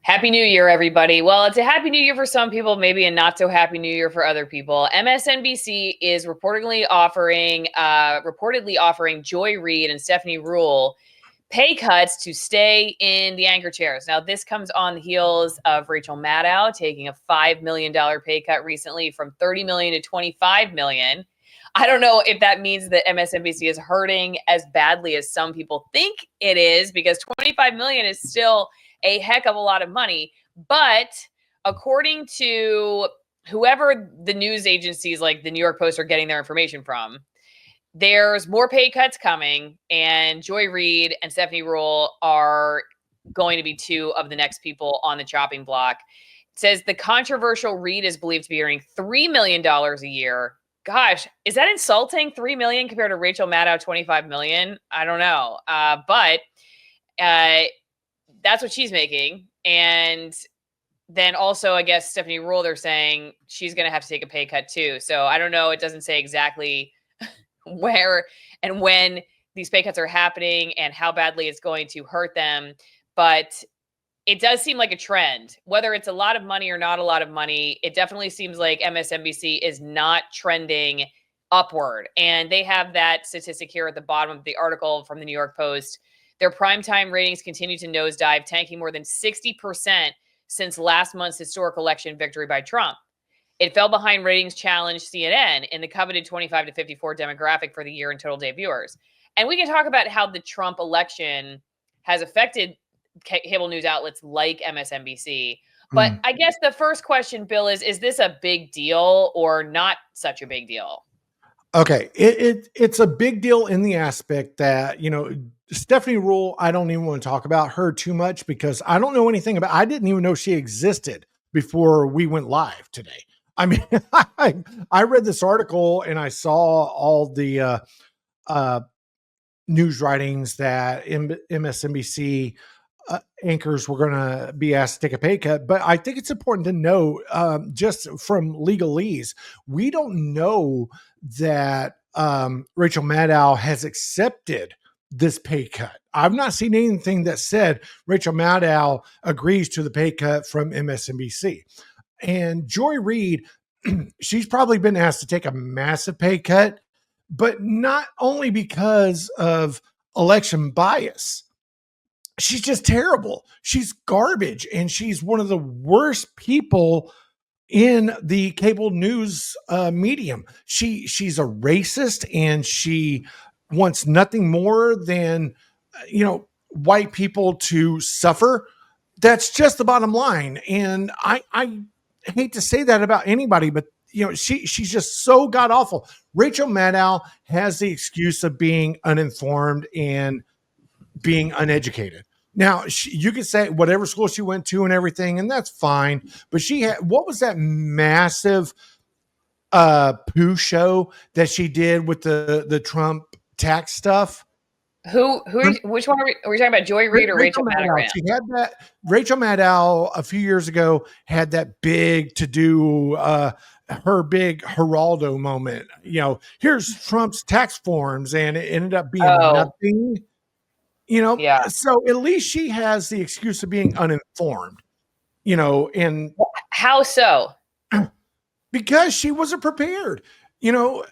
Happy New Year, everybody. Well, it's a happy new year for some people, maybe a not so happy new year for other people. MSNBC is reportedly offering Joy Reid and Stephanie Rule pay cuts to stay in the anchor chairs. Now, this comes on the heels of Rachel Maddow taking a $5 million pay cut recently from $30 million to $25 million. I don't know if that means that MSNBC is hurting as badly as some people think it is, because $25 million is still a heck of a lot of money. But according to whoever the news agencies like the New York Post are getting their information from, there's more pay cuts coming, and Joy Reid and Stephanie Rule are going to be two of the next people on the chopping block. It says the controversial Reid is believed to be earning $3 million a year. Gosh, is that insulting? $3 million compared to Rachel Maddow, $25 million? I don't know. But that's what she's making. And then also, I guess Stephanie Rule, they're saying she's going to have to take a pay cut too. So I don't know. It doesn't say exactly where and when these pay cuts are happening and how badly it's going to hurt them. But it does seem like a trend. Whether it's a lot of money or not a lot of money, it definitely seems like MSNBC is not trending upward. And they have that statistic here at the bottom of the article from the New York Post. Their primetime ratings continue to nosedive, tanking more than 60% since last month's historic election victory by Trump. It fell behind ratings challenge CNN in the coveted 25 to 54 demographic for the year in total day viewers. And we can talk about how the Trump election has affected cable news outlets like MSNBC. But I guess the first question, Bill, is this a big deal or not such a big deal? Okay, it's a big deal in the aspect that, Stephanie Rule, I don't even want to talk about her too much because I don't know anything about, I didn't even know she existed before we went live today. I mean, I read this article and I saw all the news writings that MSNBC anchors were going to be asked to take a pay cut. But I think it's important to know, just from legalese, we don't know that Rachel Maddow has accepted this pay cut. I've not seen anything that said Rachel Maddow agrees to the pay cut from MSNBC. And Joy Reid, she's probably been asked to take a massive pay cut, but not only because of election bias. She's just terrible. She's garbage. And she's one of the worst people in the cable news medium. She's a racist and she wants nothing more than, white people to suffer. That's just the bottom line. And I hate to say that about anybody, but she's just so god awful. Rachel Maddow has the excuse of being uninformed and being uneducated. Now, you could say whatever school she went to and everything, and that's fine. But she had, what was that massive poo show that she did with the Trump tax stuff? Which one are we talking about? Joy Reid or Rachel Maddow? Right, she had that. Rachel Maddow a few years ago had that big to do, her big Geraldo moment. Here's Trump's tax forms, and it ended up being nothing. So at least she has the excuse of being uninformed. And how so? Because she wasn't prepared. Geraldo,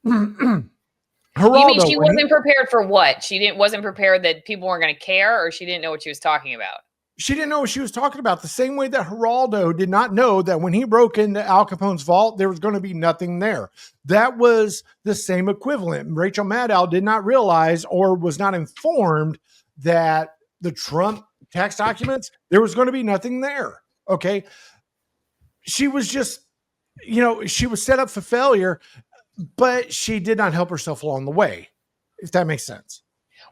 you mean she wasn't prepared for what? Wasn't prepared that people weren't going to care, or she didn't know what she was talking about? She didn't know what she was talking about. The same way that Geraldo did not know that when he broke into Al Capone's vault, there was going to be nothing there. That was the same equivalent. Rachel Maddow did not realize or was not informed that the Trump tax documents, there was going to be nothing there. Okay. She was just, she was set up for failure, but she did not help herself along the way, if that makes sense.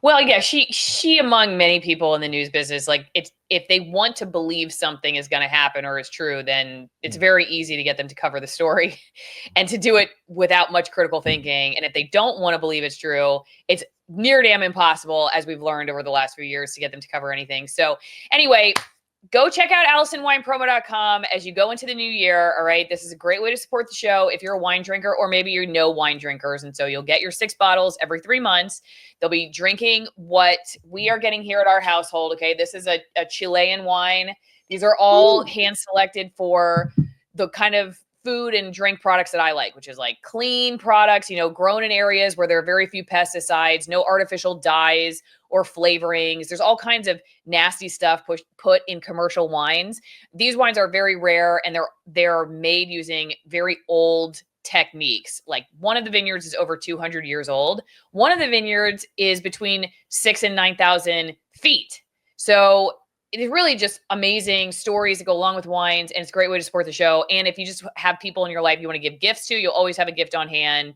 Well, yeah, she among many people in the news business, like if they want to believe something is going to happen or is true, then it's very easy to get them to cover the story and to do it without much critical thinking. And if they don't want to believe it's true, it's near damn impossible, as we've learned over the last few years, to get them to cover anything. So anyway, go check out AllisonWinePromo.com as you go into the new year. All right. This is a great way to support the show if you're a wine drinker, or maybe you're no wine drinkers. And so you'll get your 6 bottles every 3 months. They'll be drinking what we are getting here at our household. Okay. This is a Chilean wine. These are all hand selected for the kind of food and drink products that I like, which is like clean products, grown in areas where there are very few pesticides, no artificial dyes or flavorings. There's all kinds of nasty stuff put in commercial wines. These wines are very rare, and they're made using very old techniques. Like, one of the vineyards is over 200 years old. One of the vineyards is between 6,000 and 9,000 feet. So it is really just amazing stories that go along with wines, and it's a great way to support the show. And if you just have people in your life you want to give gifts to, you'll always have a gift on hand.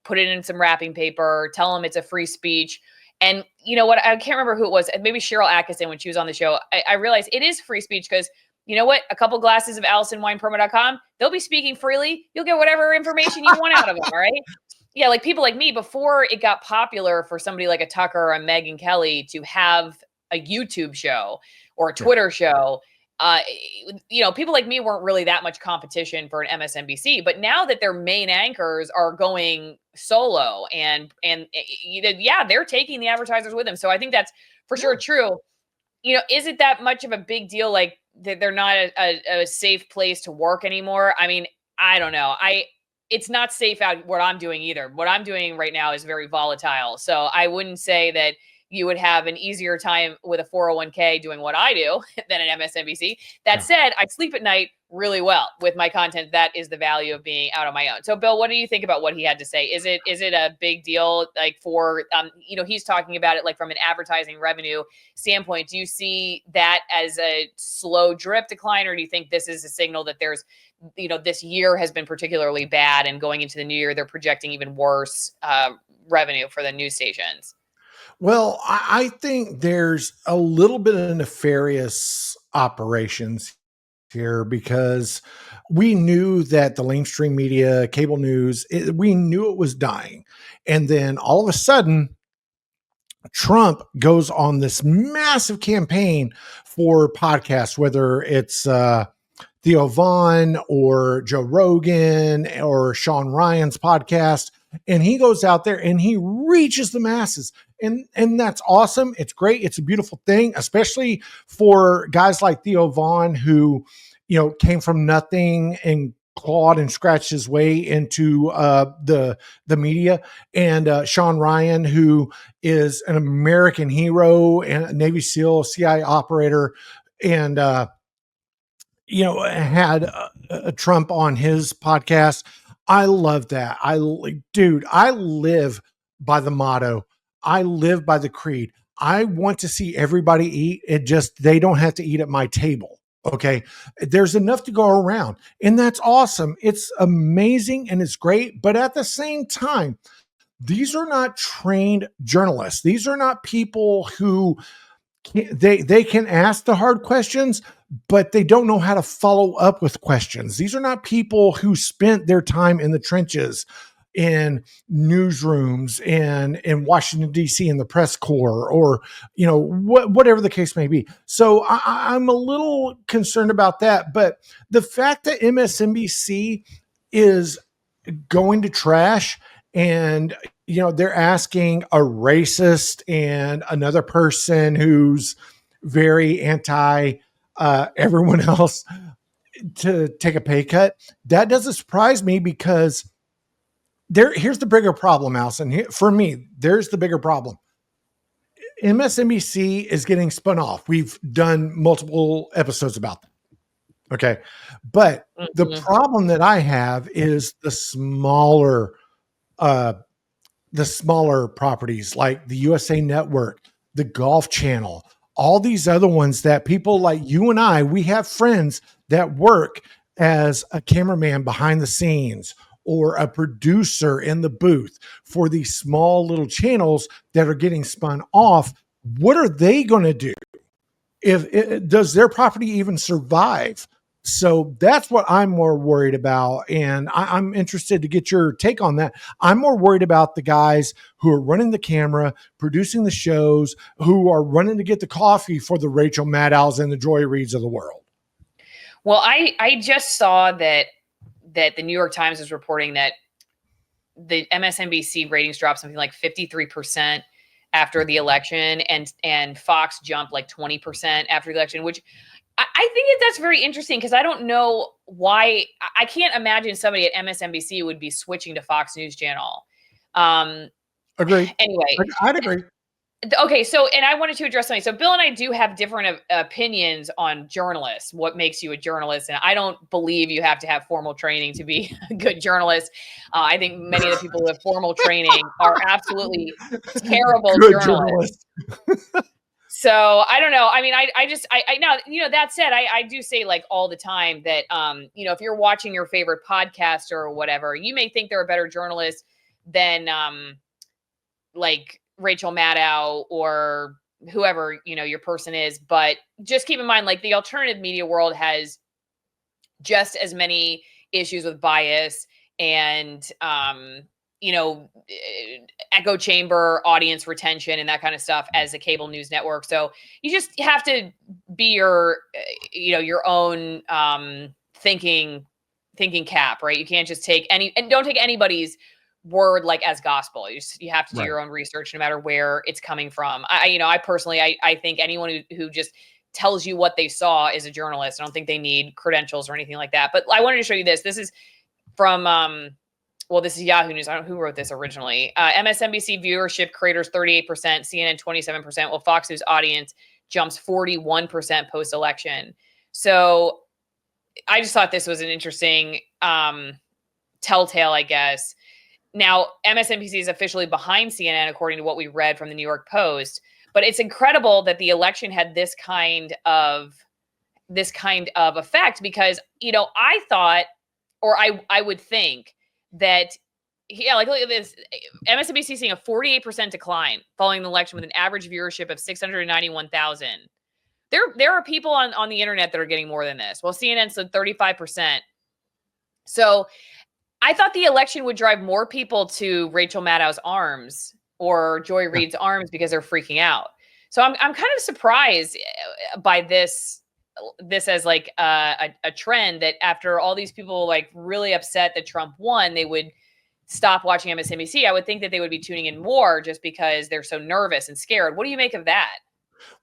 Put it in some wrapping paper. Tell them it's a free speech. And you know what? I can't remember who it was. Maybe Cheryl Atkinson, when she was on the show. I realized it is free speech because, you know what? A couple glasses of AllisonWinePromo.com, they'll be speaking freely. You'll get whatever information you want out of them, all right? Yeah, like people like me, before it got popular for somebody like a Tucker or a Megyn Kelly to have a YouTube show or a Twitter show, people like me weren't really that much competition for an MSNBC. But now that their main anchors are going solo and they're taking the advertisers with them. So I think that's for sure true. Is it that much of a big deal? Like, that they're not a safe place to work anymore? I mean, I don't know. It's not safe out what I'm doing either. What I'm doing right now is very volatile. So I wouldn't say that you would have an easier time with a 401k doing what I do than an MSNBC. That said, I sleep at night really well with my content. That is the value of being out on my own. So Bill, what do you think about what he had to say? Is it a big deal, like, for, he's talking about it like from an advertising revenue standpoint? Do you see that as a slow drip decline, or do you think this is a signal that there's, this year has been particularly bad, and going into the new year, they're projecting even worse revenue for the news stations? Well, I think there's a little bit of nefarious operations here, because we knew that the mainstream media, cable news, we knew it was dying. And then all of a sudden, Trump goes on this massive campaign for podcasts, whether it's Theo Vaughn or Joe Rogan or Sean Ryan's podcast. And he goes out there and he reaches the masses. And that's awesome. It's great. It's a beautiful thing, especially for guys like Theo Vaughn, who, came from nothing and clawed and scratched his way into the media. And Sean Ryan, who is an American hero and a Navy SEAL, CIA operator, and had a Trump on his podcast. I love that. I live by the motto. I live by the creed. I want to see everybody eat. They don't have to eat at my table. Okay. There's enough to go around, and that's awesome. It's amazing and it's great. But at the same time, these are not trained journalists. These are not people who they can ask the hard questions, but they don't know how to follow up with questions. These are not people who spent their time in the trenches, in newsrooms and in Washington, D.C. in the press corps, or, whatever the case may be. So I'm a little concerned about that. But the fact that MSNBC is going to trash, and, they're asking a racist and another person who's very anti everyone else to take a pay cut, that doesn't surprise me, because here's the bigger problem, Allison. For me, there's the bigger problem. MSNBC is getting spun off. We've done multiple episodes about that. Okay. But the problem that I have is the smaller properties, like the USA Network, the Golf Channel, all these other ones that people like you and I, we have friends that work as a cameraman behind the scenes or a producer in the booth for these small little channels that are getting spun off. What are they going to do? Does their property even survive So that's what I'm more worried about. And I'm interested to get your take on that. I'm more worried about the guys who are running the camera, producing the shows, who are running to get the coffee for the Rachel Maddows and the Joy Reids of the world. Well, I just saw that the New York Times is reporting that the MSNBC ratings dropped something like 53% after the election, and Fox jumped like 20% after the election, which I think that's very interesting because I don't know why. I can't imagine somebody at MSNBC would be switching to Fox News Channel. Agreed. Anyway, I'd agree. okay, so and I wanted to address something. So Bill and I do have different opinions on journalists. What makes you a journalist? And I don't believe you have to have formal training to be a good journalist. I think many of the people who have formal training are absolutely terrible Good journalists. So I don't know. I mean, I just now, that said, I do say like all the time that, if you're watching your favorite podcaster or whatever, you may think they're a better journalist than, like Rachel Maddow or whoever, your person is. But just keep in mind, like the alternative media world has just as many issues with bias and, echo chamber, audience retention, and that kind of stuff as a cable news network. So you just have to be your own thinking cap, right? You can't just take and don't take anybody's word like as gospel. You have to do your own research no matter where it's coming from. I personally, I think anyone who just tells you what they saw is a journalist. I don't think they need credentials or anything like that. But I wanted to show you this. This is from this is Yahoo News. I don't know who wrote this originally. MSNBC viewership craters 38%, CNN 27%, while Fox News audience jumps 41% post-election. So I just thought this was an interesting telltale, I guess. Now, MSNBC is officially behind CNN, according to what we read from the New York Post. But it's incredible that the election had this kind of effect because, I thought, or I would think that, like look at this, MSNBC seeing a 48% decline following the election with an average viewership of 691,000. There are people on the internet that are getting more than this. Well, CNN said 35%. So I thought the election would drive more people to Rachel Maddow's arms or Joy Reid's arms because they're freaking out. So I'm kind of surprised by this as like a trend that after all these people like really upset that Trump won, they would stop watching MSNBC. I would think that they would be tuning in more just because they're so nervous and scared. What do you make of that?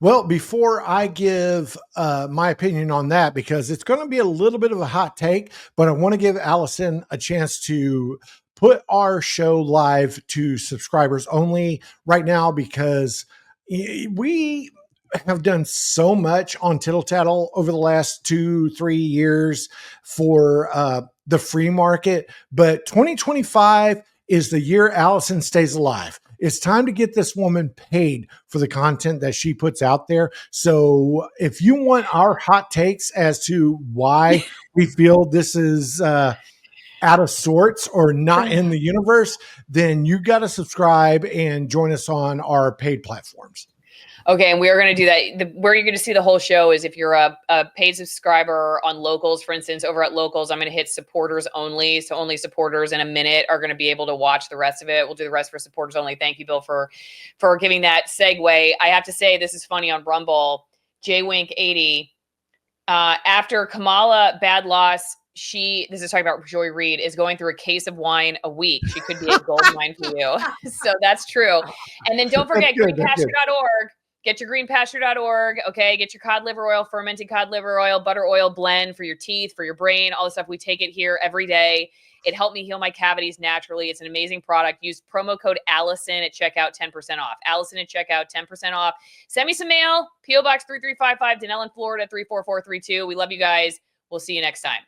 Well, before I give my opinion on that, because it's going to be a little bit of a hot take, but I want to give Allison a chance to put our show live to subscribers only right now, because we have done so much on Tittle Tattle over the last 2-3 years for the free market. But 2025 is the year Allison stays alive. It's time to get this woman paid for the content that she puts out there. So if you want our hot takes as to why we feel this is out of sorts or not in the universe, then you got to subscribe and join us on our paid platforms. Okay, and we are going to do that. Where you're going to see the whole show is if you're a paid subscriber on Locals, for instance, over at Locals, I'm going to hit supporters only. So only supporters in a minute are going to be able to watch the rest of it. We'll do the rest for supporters only. Thank you, Bill, for giving that segue. I have to say, this is funny on Rumble. JWink80, after Kamala bad loss, this is talking about Joy Reid, is going through a case of wine a week. She could be a gold mine for you. So that's true. And then don't forget, greenpasture.org. Get your greenpasture.org. Okay. Get your cod liver oil, fermented cod liver oil, butter oil blend for your teeth, for your brain, all the stuff. We take it here every day. It helped me heal my cavities naturally. It's an amazing product. Use promo code Allison at checkout, 10% off. Allison at checkout, 10% off. Send me some mail. P.O. Box 3355, Denellen, Florida, 34432. We love you guys. We'll see you next time.